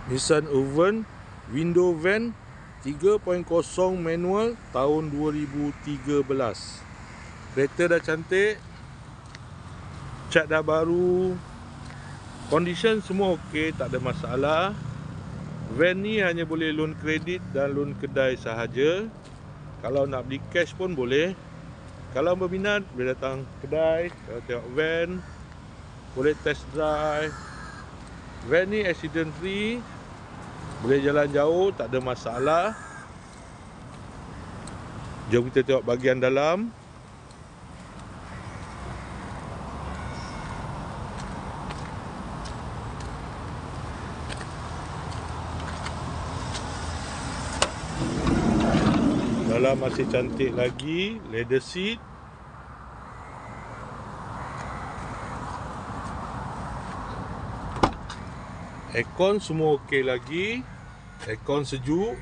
Nissan Oven window van 3.0 manual tahun 2013. Kereta dah cantik, cat dah baru, condition semua okey, tak ada masalah. Van ni hanya boleh loan kredit dan loan kedai sahaja. Kalau nak beli cash pun boleh. Kalau berminat boleh datang kedai, kalau tengok van, boleh test drive. Van ni accident free, boleh jalan jauh, tak ada masalah. Jom kita tengok bahagian dalam. Dalam masih cantik lagi, leather seat. Aircon semua okey lagi. Aircon sejuk.